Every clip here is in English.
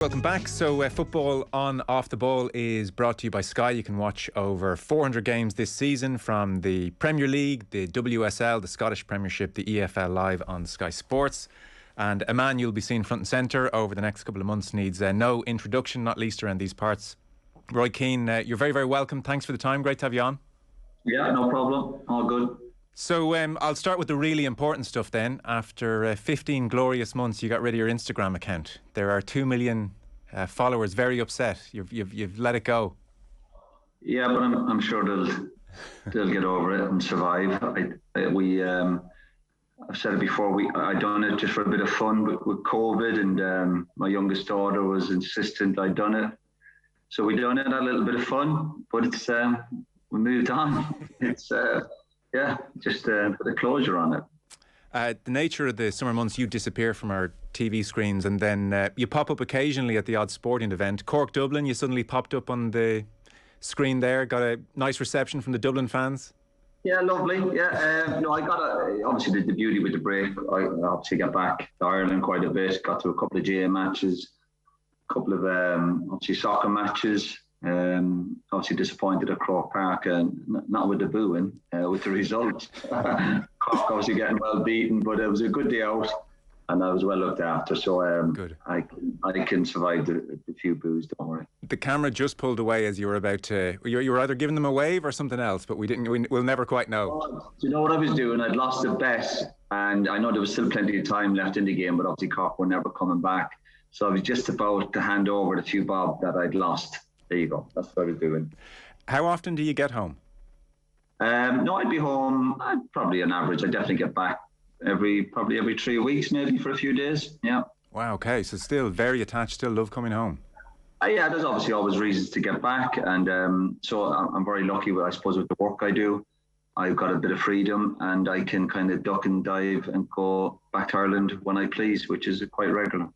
Welcome back. So football on Off the Ball is brought to you by Sky. You can watch over 400 games this season from the Premier League, the WSL, the Scottish Premiership, the EFL live on Sky Sports. And a man you'll be seeing front and centre over the next couple of months needs no introduction, not least around these parts. Roy Keane, you're very, very welcome. Thanks for the time. Great to have you on. Yeah, no problem. All good. So I'll start with the really important stuff then. After 15 glorious months, you got rid of your Instagram account. There are 2 million followers very upset. You've let it go. Yeah, but I'm sure they'll get over it and survive. I've said it before. I done it just for a bit of fun with COVID, and my youngest daughter was insistent I done it, so we done it, a little bit of fun. But it's we moved on. It's just put a closure on it. The nature of the summer months, you disappear from our TV screens, and then you pop up occasionally at the odd sporting event. Cork, Dublin, you suddenly popped up on the screen there. Got a nice reception from the Dublin fans. Yeah, lovely. Yeah, I got obviously the beauty with the break. I obviously got back to Ireland quite a bit. Got to a couple of GA matches, a couple of obviously soccer matches. Obviously disappointed at Croke Park, and not with the booing, with the results. Cork obviously getting well beaten, but it was a good day out, and I was well looked after. So good. I can survive the few boos. Don't worry. The camera just pulled away as you were about to. You were either giving them a wave or something else, but we'll never quite know. Do you know what I was doing? I'd lost a bet, and I know there was still plenty of time left in the game, but obviously Cork were never coming back. So I was just about to hand over the few bob that I'd lost. There you go. That's what I was doing. How often do you get home? No, I'd be home. Probably on average. I definitely get back probably every 3 weeks, maybe for a few days. Yeah. Wow. Okay. So still very attached. Still love coming home. Yeah. There's obviously always reasons to get back, and so I'm very lucky. I suppose with the work I do, I've got a bit of freedom, and I can kind of duck and dive and go back to Ireland when I please, which is quite regular.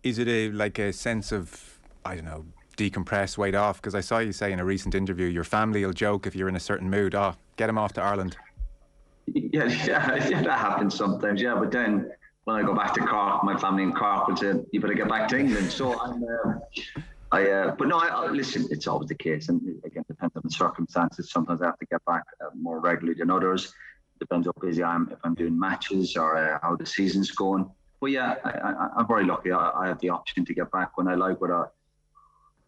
Is it a sense of, I don't know, decompress, weight off? Because I saw you say in a recent interview your family will joke if you're in a certain mood, get him off to Ireland. Yeah, that happens sometimes. Yeah, but then when I go back to Cork, my family in Cork will say you better get back to England. So but no, listen, it's always the case, and again, it depends on the circumstances. Sometimes I have to get back more regularly than others. Depends how busy I am, if I'm doing matches or how the season's going. But yeah, I'm very lucky. I have the option to get back when I like, without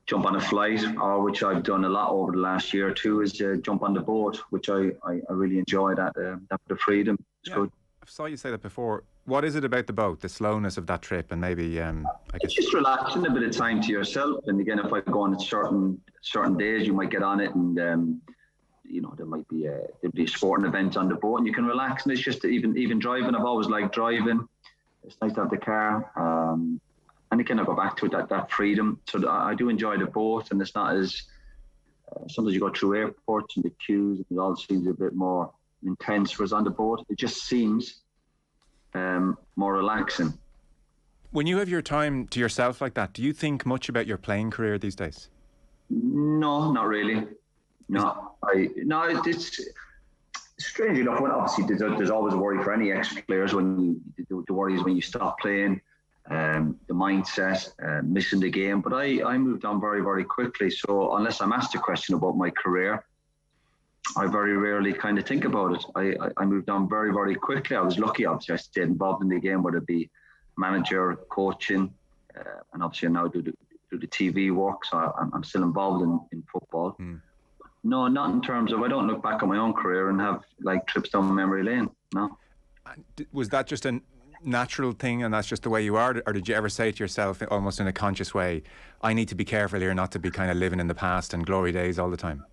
jump on a flight, or which I've done a lot over the last year or two, is jump on the boat, which I really enjoy that bit of freedom. It's good. I saw you say that before. What is it about the boat, the slowness of that trip, and maybe it's just relaxing, a bit of time to yourself. And again, if I go on at certain days, you might get on it, and there might be a sporting event on the boat, and you can relax. And it's just even driving. I've always liked driving. It's nice to have the car. And again, I go back to it, that freedom. So I do enjoy the boat, and it's not as sometimes you go through airports and the queues, and it all seems a bit more intense. Whereas on the boat, it just seems more relaxing. When you have your time to yourself like that, do you think much about your playing career these days? No, not really. No, it's strange enough. When obviously there's always a worry for any ex-players the worry is when you stop playing. The mindset, missing the game, but I moved on very, very quickly. So unless I'm asked a question about my career, I very rarely kind of think about it. I moved on very, very quickly. I was lucky, obviously. I stayed involved in the game, whether it be manager, coaching, and obviously I now do the TV work. So I'm still involved in football. No, not in terms of, I don't look back on my own career and have like trips down memory lane. No. Was that just a natural thing, and that's just the way you are, or did you ever say to yourself almost in a conscious way, I need to be careful here not to be kind of living in the past and glory days all the time?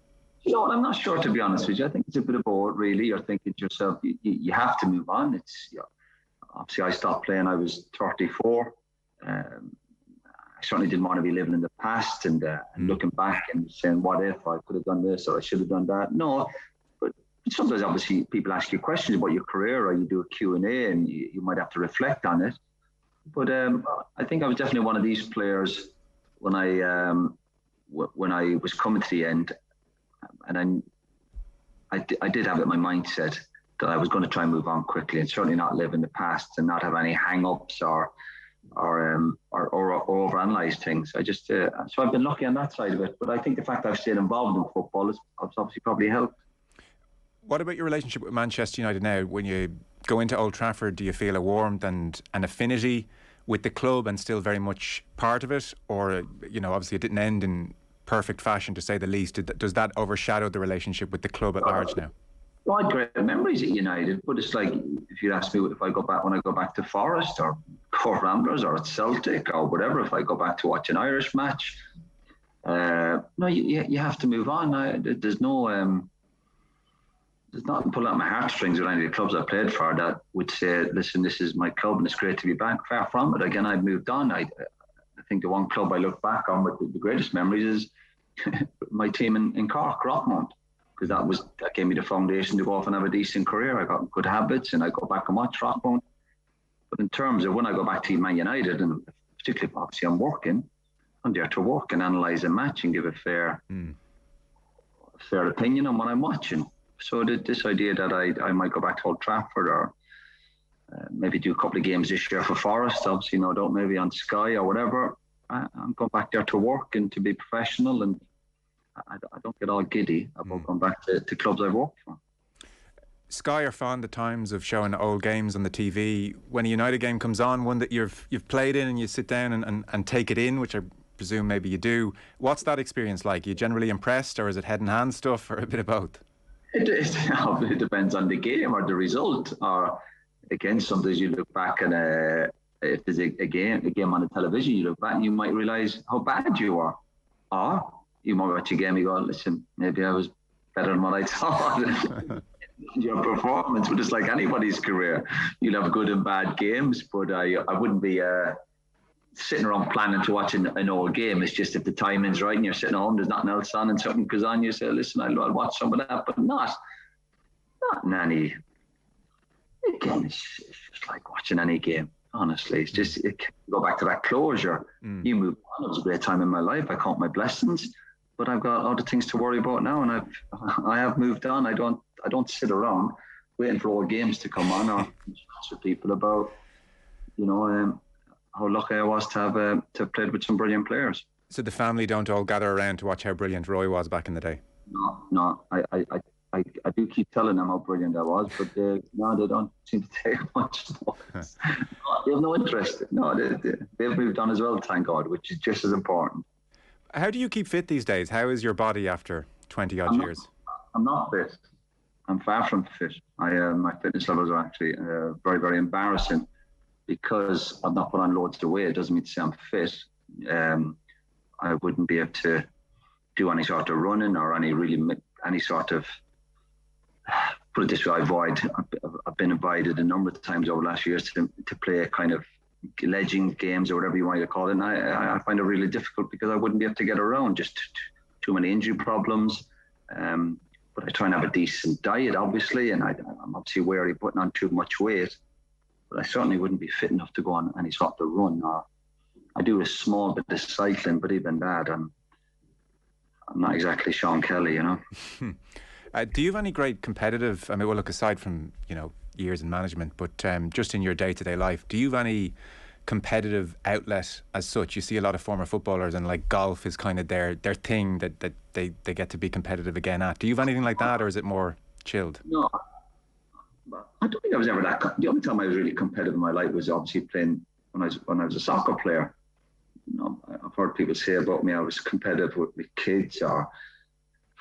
I'm not sure, to be honest with you. I think it's a bit of both, really. You're thinking to yourself, you have to move on. Obviously I stopped playing, I was 34. I certainly didn't want to be living in the past and looking back and saying, what if I could have done this or I should have done that. No, but sometimes obviously people ask you questions about your career, or you do a Q&A, and you might have to reflect on it. But I think I was definitely one of these players when I was coming to the end, and I did have it in my mindset that I was going to try and move on quickly, and certainly not live in the past and not have any hang-ups or or overanalyze things. I just so I've been lucky on that side of it. But I think the fact I've stayed involved in football has obviously probably helped. What about your relationship with Manchester United now? When you go into Old Trafford, do you feel a warmth and an affinity with the club and still very much part of it? Or, obviously it didn't end in perfect fashion, to say the least. Does that overshadow the relationship with the club at large now? Well, I had great memories at United, but it's like, if you ask me if I go back, when I go back to Forest or Cork Ramblers or at Celtic or whatever, if I go back to watch an Irish match, no, you have to move on. There's nothing pulling out my heartstrings with any of the clubs I played for that would say, listen, this is my club and it's great to be back. Far from it. Again, I've moved on. I think the one club I look back on with the greatest memories is my team in Cork, Rockmount, because that gave me the foundation to go off and have a decent career. I got good habits and I go back and watch Rockmount. But in terms of when I go back to Man United, and particularly obviously I'm there to work and analyse a match and give a fair opinion on what I'm watching. So this idea that I might go back to Old Trafford or maybe do a couple of games this year for Forest, obviously, don't maybe on Sky or whatever. I'm going back there to work and to be professional, and I don't get all giddy about going back to clubs I've worked for. Sky are fond at times of showing old games on the TV. When a United game comes on, one that you've played in, and you sit down and take it in, which I presume maybe you do, what's that experience like? Are you generally impressed, or is it head and hand stuff, or a bit of both? It depends on the game or the result. Or again, sometimes you look back and if there's a game on the television, you look back and you might realise how bad you are. Or you might watch a game and you go, listen, maybe I was better than what I thought. Your performance, but it's like anybody's career. You'll have good and bad games, but I wouldn't be sitting around planning to watch an old game. It's just if the timing's right and you're sitting home, there's nothing else on and something goes on, you say, listen, I'll watch some of that, but not in any. Again, it's just like watching any game. Honestly, it's just go back to that closure. You move on. It was a great time in my life. I count my blessings, but I've got other things to worry about now, and I have moved on. I don't sit around waiting for all games to come on or to people about how lucky I was to have played with some brilliant players. So the family don't all gather around to watch how brilliant Roy was back in the day? No. I do keep telling them how brilliant I was, but they don't seem to take much notice. They have no interest. No, they've moved on as well, thank God, which is just as important. How do you keep fit these days? How is your body after 20-odd years? I'm not fit. I'm far from fit. My fitness levels are actually very, very embarrassing because I've not put on loads of weight. It doesn't mean to say I'm fit. I wouldn't be able to do any sort of running or any sort of, put it this way, I've been invited a number of times over the last years to play kind of legend games or whatever you want to call it. And I find it really difficult because I wouldn't be able to get around, just too many injury problems. But I try and have a decent diet, obviously, and I'm obviously wary of putting on too much weight. But I certainly wouldn't be fit enough to go on any sort of run. Or I do a small bit of cycling, but even that, I'm not exactly Sean Kelly, Do you have any great competitive, well, look, aside from, years in management, but just in your day-to-day life, do you have any competitive outlet as such? You see a lot of former footballers, and like golf is kind of their thing that they get to be competitive again at. Do you have anything like that, or is it more chilled? No, I don't think I was ever that. The only time I was really competitive in my life was obviously playing when I was a soccer player. I've heard people say about me I was competitive with kids or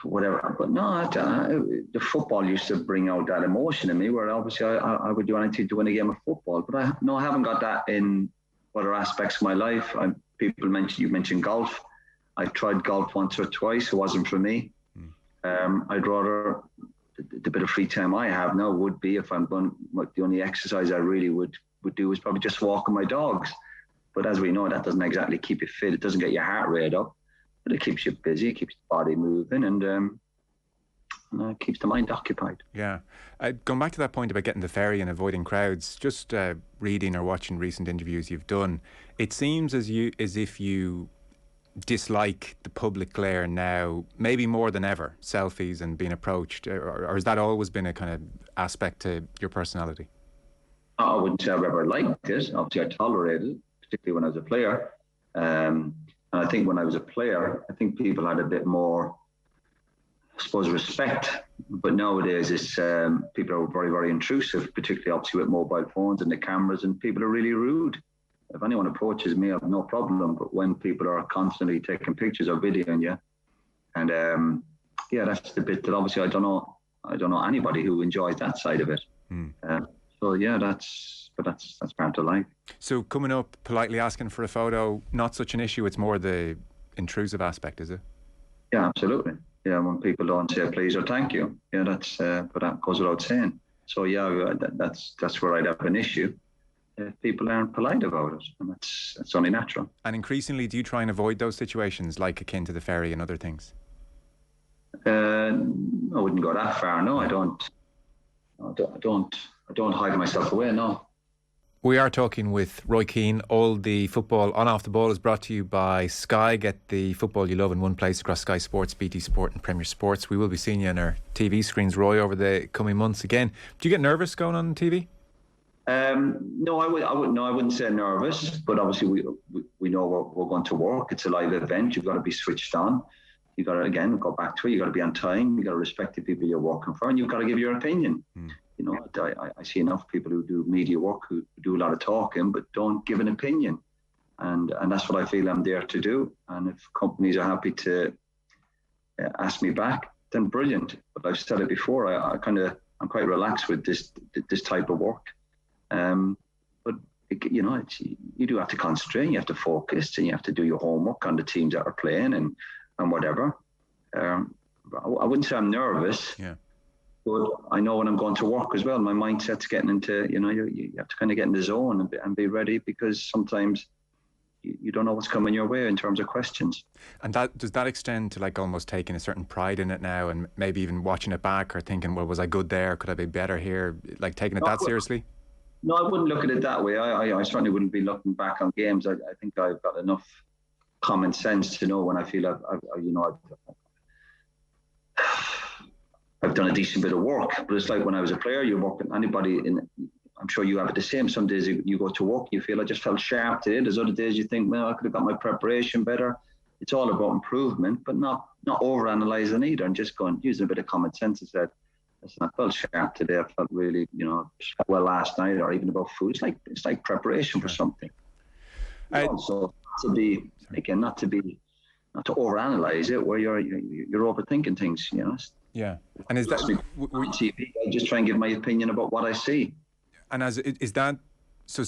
whatever, but no, the football used to bring out that emotion in me, where obviously I would do anything to win a game of football. But I haven't got that in other aspects of my life. You mentioned golf. I tried golf once or twice. It wasn't for me. I'd rather, the bit of free time I have now would be, if I'm going, the only exercise I really would do is probably just walking my dogs. But as we know, that doesn't exactly keep you fit. It doesn't get your heart rate up, but it keeps you busy, keeps the body moving, and keeps the mind occupied. Yeah. Going back to that point about getting the ferry and avoiding crowds, just reading or watching recent interviews you've done, it seems as if you dislike the public glare now, maybe more than ever, selfies and being approached, or has that always been a kind of aspect to your personality? I wouldn't say I've ever liked it. Obviously, I tolerated it particularly when I was a player. And I think when I was a player, I think people had a bit more, I suppose, respect. But nowadays, it's people are very, very intrusive, particularly obviously with mobile phones and the cameras, and people are really rude. If anyone approaches me, I have no problem. But when people are constantly taking pictures or videoing you, and yeah, that's the bit that obviously I don't know anybody who enjoys that side of it. So yeah, that's part of life. So coming up, politely asking for a photo, not such an issue. It's more the intrusive aspect, is it? Yeah, absolutely. Yeah, when people don't say please or thank you, yeah, but that goes without saying. So yeah, that's where I'd have an issue. If people aren't polite about it, and that's only natural. And increasingly, do you try and avoid those situations, like akin to the ferry and other things? I wouldn't go that far. No, I don't hide myself away. No. We are talking with Roy Keane. All the football on Off the Ball is brought to you by Sky. Get the football you love in one place across Sky Sports, BT Sport and Premier Sports. We will be seeing you on our TV screens, Roy, over the coming months again. Do you get nervous going on TV? No, I wouldn't say nervous, but obviously we know we're going to work. It's a live event. You've got to be switched on. You've got to, again, go back to it. You've got to be on time. You've got to respect the people you're working for, and you've got to give your opinion. You know, I see enough people who do media work who do a lot of talking but don't give an opinion, and that's what I feel I'm there to do. And if companies are happy to ask me back, then brilliant. But I've said it before. I'm quite relaxed with this type of work. But you know, you do have to concentrate. You have to focus, and you have to do your homework on the teams that are playing and whatever. I wouldn't say I'm nervous. Yeah. But I know when I'm going to work as well, my mindset's getting into, you know, you have to kind of get in the zone and be ready, because sometimes you don't know what's coming your way in terms of questions. And does that extend to like almost taking a certain pride in it now, and maybe even watching it back or thinking, well, was I good there? Could I be better here? Like taking it that seriously? No, I wouldn't look at it that way. I certainly wouldn't be looking back on games. I think I've got enough common sense to know when I feel I've done a decent bit of work. But it's like when I was a player, you work with anybody I'm sure you have it the same. Some days you go to work, you feel I just felt sharp today. There's other days you think, well, I could have got my preparation better. It's all about improvement, but not over-analysing either, and just using a bit of common sense and said, listen, I felt sharp today. I felt really, well last night, or even about food. It's like preparation for something. Also, not to overanalyze it, where you're overthinking things. Yeah, and is that TV? I just try and give my opinion about what I see. And is that so?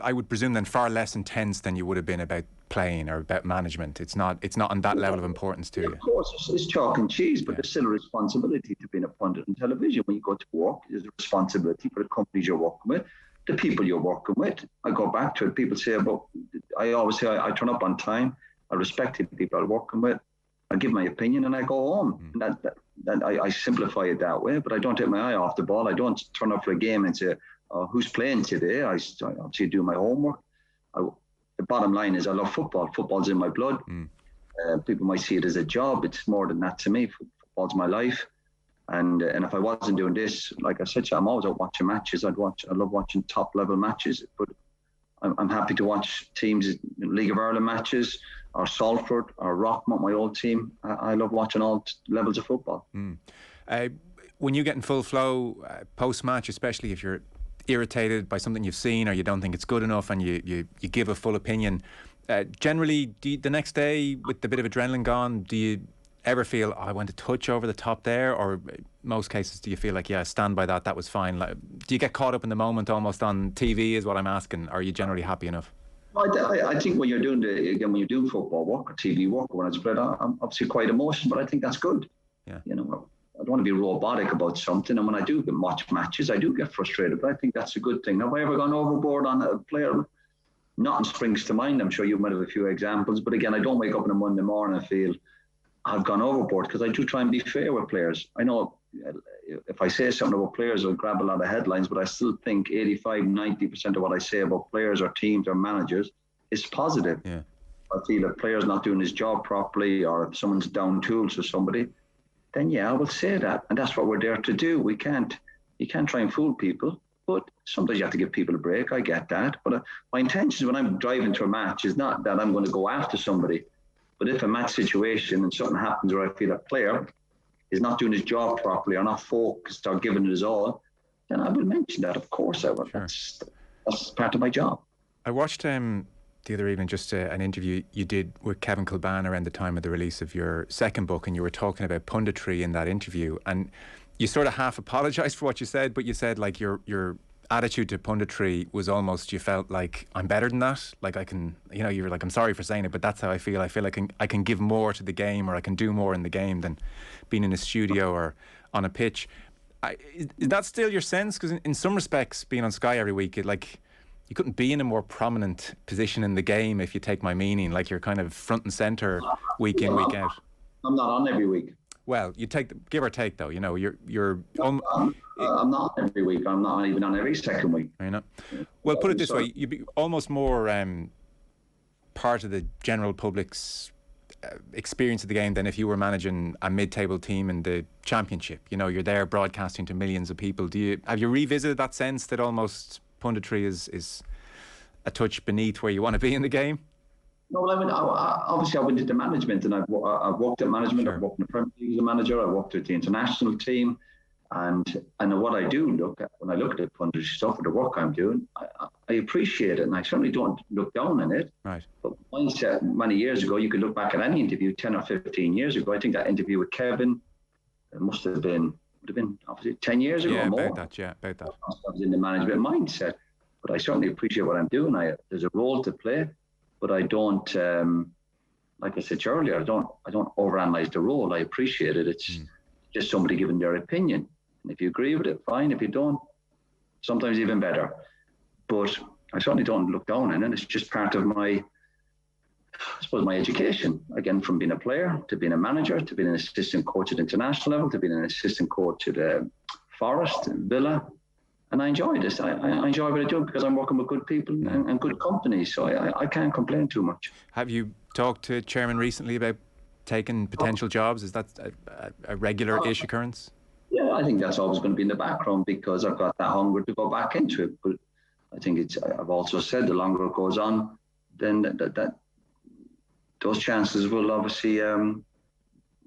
I would presume then far less intense than you would have been about playing or about management. It's not on that level of importance to you. Of course, it's chalk and cheese, but there's still a responsibility to being a pundit on television. When you go to work, there's a responsibility for the companies you're working with, the people you're working with. I go back to it. People say, I always say I turn up on time. I respect the people I'm working with. I give my opinion and I go home. And I simplify it that way, but I don't take my eye off the ball. I don't turn up for a game and say, who's playing today? I obviously do my homework. The bottom line is I love football. Football's in my blood. People might see it as a job. It's more than that to me. Football's my life. And if I wasn't doing this, like I said, I'm always out watching matches. I love watching top level matches, but I'm happy to watch teams, League of Ireland matches, or Salford, or Rockmont, my old team. I love watching all levels of football. When you get in full flow post-match, especially if you're irritated by something you've seen or you don't think it's good enough, and you give a full opinion, generally the next day with the bit of adrenaline gone, do you ever feel, I went a touch over the top there? Or most cases, do you feel like, stand by that was fine? Like, do you get caught up in the moment almost on TV is what I'm asking, or are you generally happy enough? I think when you're doing when you're doing football work or TV work, or when it's played, I'm obviously quite emotional, but I think that's good. Yeah. I don't want to be robotic about something, and when I do watch matches, I do get frustrated, but I think that's a good thing. Have I ever gone overboard on a player? Nothing springs to mind. I'm sure you might have a few examples, but again, I don't wake up on a Monday morning and feel I've gone overboard, because I do try and be fair with players. I know if I say something about players, I'll grab a lot of headlines, but I still think 85-90% of what I say about players or teams or managers is positive. Yeah. I feel if player's not doing his job properly, or if someone's down tools for somebody, then I will say that. And that's what we're there to do. You can't try and fool people. But sometimes you have to give people a break. I get that. But my intention when I'm driving to a match is not that I'm going to go after somebody. But if a match situation and something happens where I feel a player is not doing his job properly or not focused or giving it his all, then I will mention that. Of course I will. Sure. That's part of my job. I watched the other evening just an interview you did with Kevin Kilbane around the time of the release of your second book, and you were talking about punditry in that interview, and you sort of half apologised for what you said, but you said like your attitude to punditry was almost, you felt like, I'm better than that, like I can, you were like, I'm sorry for saying it, but that's how I feel like I can give more to the game, or I can do more in the game than being in a studio or on a pitch. Is that still your sense? Because in some respects, being on Sky every week, you couldn't be in a more prominent position in the game, if you take my meaning. Like, you're kind of front and centre week in, week out. I'm not on every week. Well, you give or take, though. You're. I'm not every week. I'm not even on every second week. Well, put it this way: you'd be almost more part of the general public's experience of the game than if you were managing a mid-table team in the Championship. You're there broadcasting to millions of people. Have you revisited that sense that almost punditry is a touch beneath where you want to be in the game? No, well, obviously I went into management, and I've worked at management. Sure. I've worked in the Premier League as a manager. I worked with the international team, and what I do look at when I look at the punditry stuff, or the work I'm doing, I appreciate it, and I certainly don't look down on it. Right. But mindset, many years ago, you could look back at any interview 10 or 15 years ago. I think that interview with Kevin, it would have been obviously 10 years ago or more. About that. I was in the management mindset, but I certainly appreciate what I'm doing. There's a role to play, but I don't, like I said earlier, I don't overanalyze the role. I appreciate it. It's just somebody giving their opinion. And if you agree with it, fine. If you don't, sometimes even better. But I certainly don't look down on it. It's just part of my education. Again, from being a player to being a manager, to being an assistant coach at international level, to being an assistant coach at Forest and Villa. And I enjoy this. I enjoy what I do because I'm working with good people and good companies. So I can't complain too much. Have you talked to Chairman recently about taking potential jobs? Is that a regular-ish occurrence? Yeah, I think that's always going to be in the background because I've got that hunger to go back into it. But I think I've also said the longer it goes on, then that those chances will obviously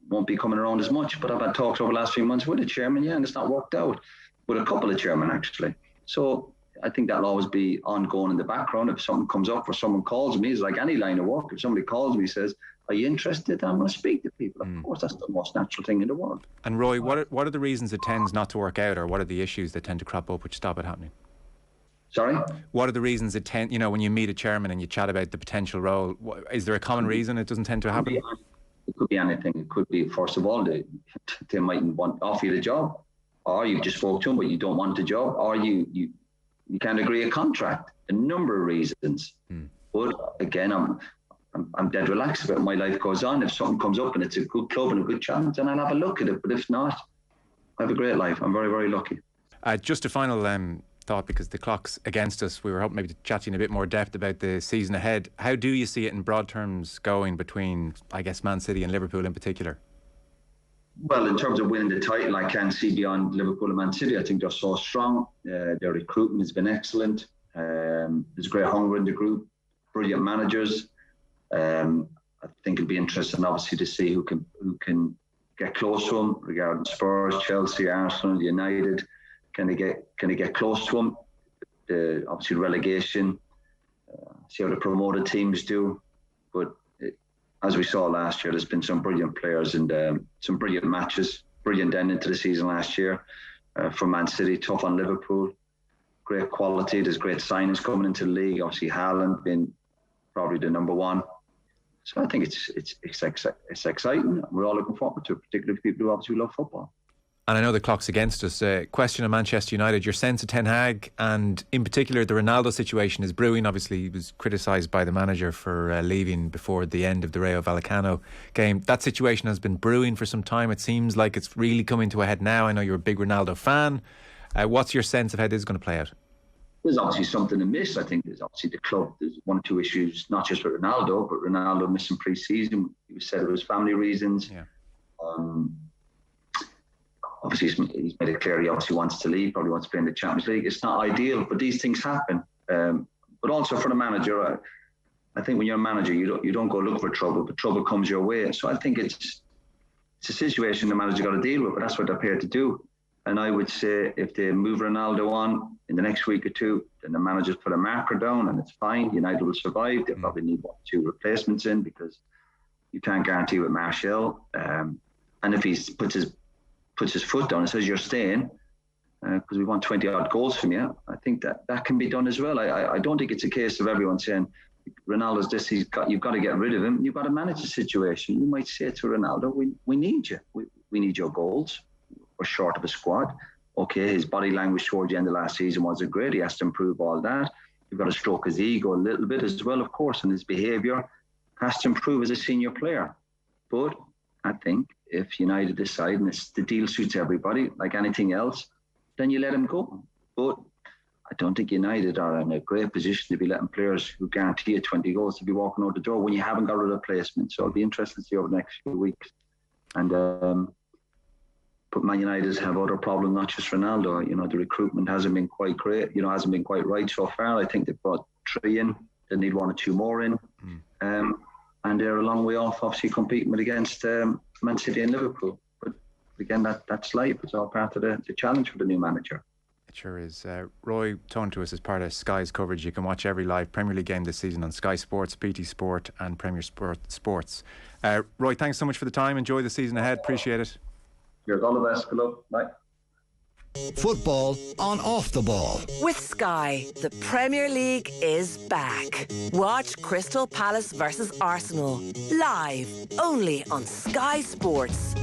won't be coming around as much. But I've had talks over the last few months with the chairman, and it's not worked out. With a couple of chairmen, actually. So I think that'll always be ongoing in the background. If something comes up or someone calls me, it's like any line of work. If somebody calls me and says, are you interested? I'm going to speak to people. Of course, that's the most natural thing in the world. And Roy, what are the reasons it tends not to work out, or what are the issues that tend to crop up which stop it happening? Sorry? What are the reasons it tend, when you meet a chairman and you chat about the potential role, is there a common reason it doesn't tend to happen? It could be anything. It could be, first of all, they might want to offer you the job. Or you just spoke to him, but you don't want the job, or you can't agree a contract. A number of reasons. But again, I'm dead relaxed about it. My life goes on. If something comes up and it's a good club and a good chance, then I'll have a look at it. But if not, I have a great life. I'm very, very lucky. Just a final thought, because the clock's against us. We were hoping maybe to chat to you in a bit more depth about the season ahead. How do you see it in broad terms going between, I guess, Man City and Liverpool in particular? Well, in terms of winning the title, I can't see beyond Liverpool and Man City. I think they're so strong. Their recruitment has been excellent. There's great hunger in the group. Brilliant managers. I think it'll be interesting, obviously, to see who can get close to them regarding Spurs, Chelsea, Arsenal, United. Can they get close to them? Obviously, relegation. See how the promoted teams do. But as we saw last year, there's been some brilliant players and some brilliant matches, brilliant end into the season last year for Man City, tough on Liverpool, great quality. There's great signings coming into the league. Obviously, Haaland being probably the number one. So I think it's exciting. We're all looking forward to it, particularly people who obviously love football. And I know the clock's against us. Question on Manchester United, your sense of Ten Hag, and in particular the Ronaldo situation is brewing. Obviously he was criticised by the manager for leaving before the end of the Rayo Vallecano game. That situation has been brewing for some time. It seems like it's really coming to a head now. I know you're a big Ronaldo fan. What's your sense of how this is going to play out? There's obviously something amiss. I think there's obviously the club. There's one or two issues, not just with Ronaldo, but Ronaldo missing pre-season. He said it was family reasons. Yeah. obviously he's made it clear he obviously wants to leave, probably wants to play in the Champions League. It's not ideal, but these things happen. But also for the manager, I think when you're a manager, you don't go look for trouble, but trouble comes your way. So I think it's a situation the manager got to deal with, but that's what they're paid to do. And I would say if they move Ronaldo on in the next week or two, then the managers put a marker down and it's fine. United will survive. They'll probably need 1 or 2 replacements in because you can't guarantee with Martial. And if he puts his foot down and says you're staying because we want 20 odd goals from you, I think that can be done as well. I don't think it's a case of everyone saying Ronaldo's this, you've got to get rid of him. You've got to manage the situation. You might say to Ronaldo, we need you. We need your goals. We're short of a squad. Okay, his body language towards the end of last season wasn't great. He has to improve all that. You've got to stroke his ego a little bit as well, of course, and his behaviour has to improve as a senior player. But I think if United decide and the deal suits everybody, like anything else, then you let him go. But I don't think United are in a great position to be letting players who guarantee you 20 goals to be walking out the door when you haven't got a replacement. So it'll be interesting to see over the next few weeks. And but Man United have other problems, not just Ronaldo. You know, the recruitment hasn't been quite great. You know, hasn't been quite right so far. I think they've brought 3 in. They need 1 or 2 more in. And they're a long way off, obviously, competing against Man City and Liverpool. But again, that's life. It's all part of the challenge for the new manager. It sure is. Roy talking to us as part of Sky's coverage. You can watch every live Premier League game this season on Sky Sports, BT Sport and Premier Sports. Roy, thanks so much for the time. Enjoy the season ahead. Appreciate it. Cheers. All the best. Good luck. Bye. Football on Off the Ball. With Sky, the Premier League is back. Watch Crystal Palace versus Arsenal live only on Sky Sports.